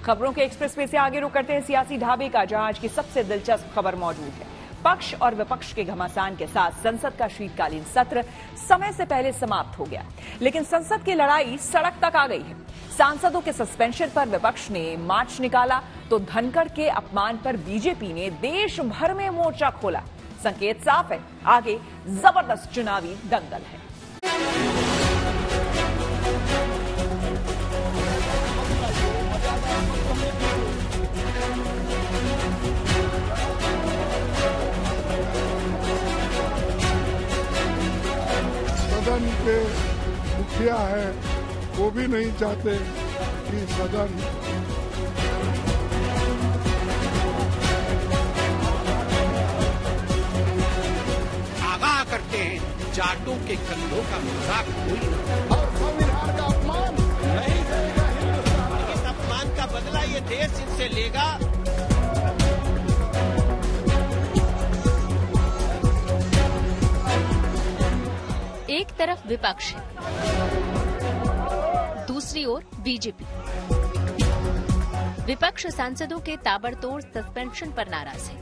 खबरों के express way से आगे रुक करते हैं सियासी ढाबे का, जहां आज की सबसे दिलचस्प खबर मौजूद है। पक्ष और विपक्ष के घमासान के साथ संसद का शीतकालीन सत्र समय से पहले समाप्त हो गया, लेकिन संसद की लड़ाई सड़क तक आ गई है। सांसदों के सस्पेंशन पर विपक्ष ने मार्च निकाला तो धनखड़ के अपमान पर बीजेपी ने देश भर में मोर्चा खोला। संकेत साफ है, आगे जबरदस्त चुनावी दंगल है। सदन के मुखिया है, वो भी नहीं चाहते कि सदन आगाह करते हैं जाटों के कंधों का मजाक कोई और संविधान का अपमान नहीं करेगा हिंदुस्तान। इस अपमान का बदला ये देश इनसे लेगा। एक तरफ विपक्ष है, दूसरी ओर बीजेपी। विपक्ष सांसदों के ताबड़तोड़ सस्पेंशन पर नाराज है,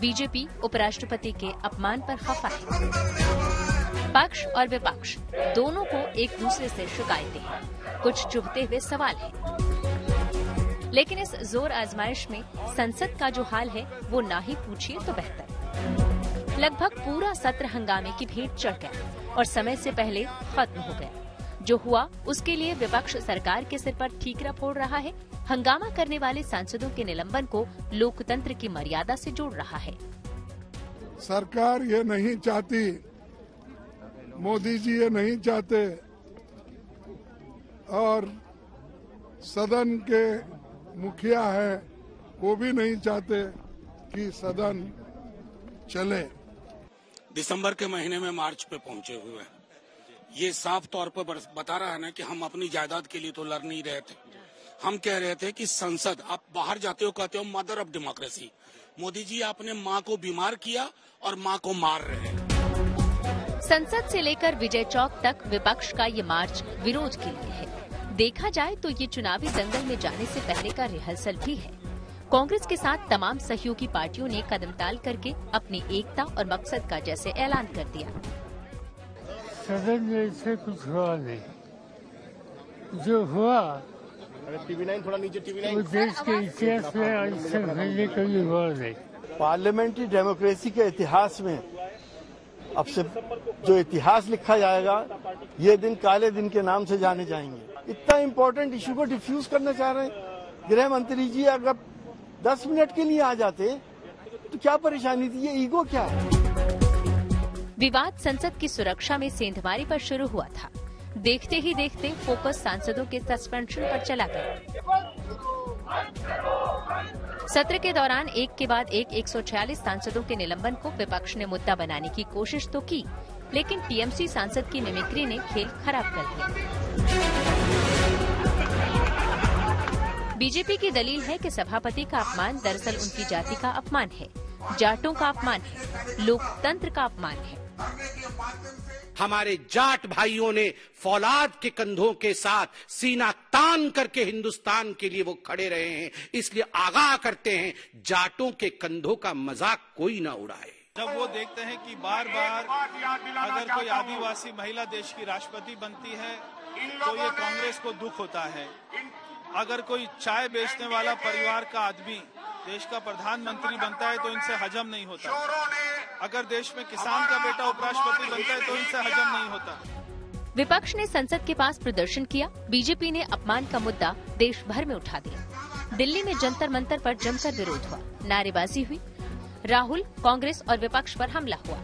बीजेपी उपराष्ट्रपति के अपमान पर खफा है। पक्ष और विपक्ष दोनों को एक दूसरे से शिकायतें हैं, कुछ चुभते हुए सवाल हैं। लेकिन इस जोर आजमाइश में संसद का जो हाल है वो ना ही पूछिए तो बेहतर। लगभग पूरा सत्र हंगामे की भेंट चढ़ गया और समय से पहले खत्म हो गया। जो हुआ उसके लिए विपक्ष सरकार के सिर पर ठीकरा फोड़ रहा है, हंगामा करने वाले सांसदों के निलंबन को लोकतंत्र की मर्यादा से जोड़ रहा है। सरकार ये नहीं चाहती, मोदी जी ये नहीं चाहते और सदन के मुखिया है, वो भी नहीं चाहते कि सदन चले। दिसंबर के महीने में मार्च पे पहुंचे हुए हैं। ये साफ तौर पर बता रहा है ना कि हम अपनी जायदाद के लिए तो लड़ नहीं रहे थे। हम कह रहे थे कि संसद, आप बाहर जाते हो कहते हो mother of democracy. Modi ji आपने माँ को बीमार किया और माँ को मार रहे हैं। संसद से लेकर विजय चौक तक विपक्ष का ये मार्च विरोध के लिए है। देखा जाए तो ये चुनावी दंगल में जाने से पहले का रिहर्सल भी है। कांग्रेस के साथ तमाम सहयोगी पार्टियों ने कदम ताल करके अपनी एकता और मकसद का जैसे ऐलान कर दिया। सदन में इससे कुछ हुआ नहीं, जो हुआ TV9 थोड़ा नीचे, TV9 वो देश के इतिहास में आज तक पहले कभी हुआ नहीं। पार्लियामेंट्री डेमोक्रेसी के इतिहास में अब से जो इतिहास लिखा जाएगा, ये दिन काले दिन के नाम से जाने जाएंगे। इतना इम्पोर्टेंट इशू को डिफ्यूज करना चाह रहे हैं गृह मंत्री जी। अगर 10 मिनट के लिए आ जाते तो क्या परेशानी थी, ये ईगो क्या है? विवाद संसद की सुरक्षा में सेंधमारी पर शुरू हुआ था। देखते ही देखते फोकस सांसदों के सस्पेंशन पर चला गया। सत्र के दौरान एक के बाद एक 146 सांसदों के निलंबन को विपक्ष ने मुद्दा बनाने की कोशिश तो की, लेकिन टीएमसी सांसद की मिमिक्री ने खेल खराब कर दिया। बीजेपी की दलील है कि सभापति का अपमान दरअसल उनकी जाति का अपमान है, जाटों का अपमान है, लोकतंत्र का अपमान है। हमारे जाट भाइयों ने फौलाद के कंधों के साथ सीना तान करके हिंदुस्तान के लिए वो खड़े रहे हैं। इसलिए आगाह करते हैं जाटों के कंधों का मजाक कोई ना उड़ाए। जब वो देखते हैं कि बार बार अगर कोई आदिवासी महिला देश की राष्ट्रपति बनती है तो ये कांग्रेस को दुख होता है। अगर कोई चाय बेचने वाला परिवार का आदमी देश का प्रधानमंत्री बनता है तो इनसे हजम नहीं होता। अगर देश में किसान का बेटा उपराष्ट्रपति बनता है तो इनसे हजम नहीं होता। विपक्ष ने संसद के पास प्रदर्शन किया। बीजेपी ने अपमान का मुद्दा देश भर में उठा दिया। दिल्ली में जंतर मंतर पर जमकर विरोध हुआ, नारेबाजी हुई। राहुल, कांग्रेस और विपक्ष पर हमला हुआ।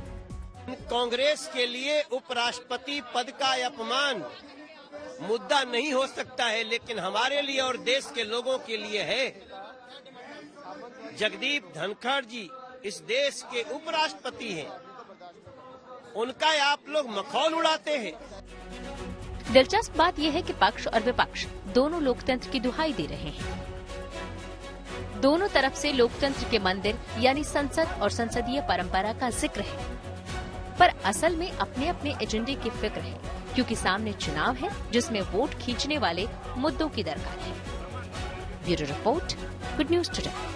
कांग्रेस के लिए उपराष्ट्रपति पद का अपमान मुद्दा नहीं हो सकता है, लेकिन हमारे लिए और देश के लोगों के लिए है। जगदीप धनखड़ जी इस देश के उपराष्ट्रपति हैं, उनका आप लोग मखौल उड़ाते हैं। दिलचस्प बात यह है कि पक्ष और विपक्ष दोनों लोकतंत्र की दुहाई दे रहे हैं। दोनों तरफ से लोकतंत्र के मंदिर यानी संसद और संसदीय परंपरा का जिक्र है, पर असल में अपने अपने एजेंडे की फिक्र है, क्योंकि सामने चुनाव है जिसमें वोट खींचने वाले मुद्दों की दरकार है। Bureau report, good news today.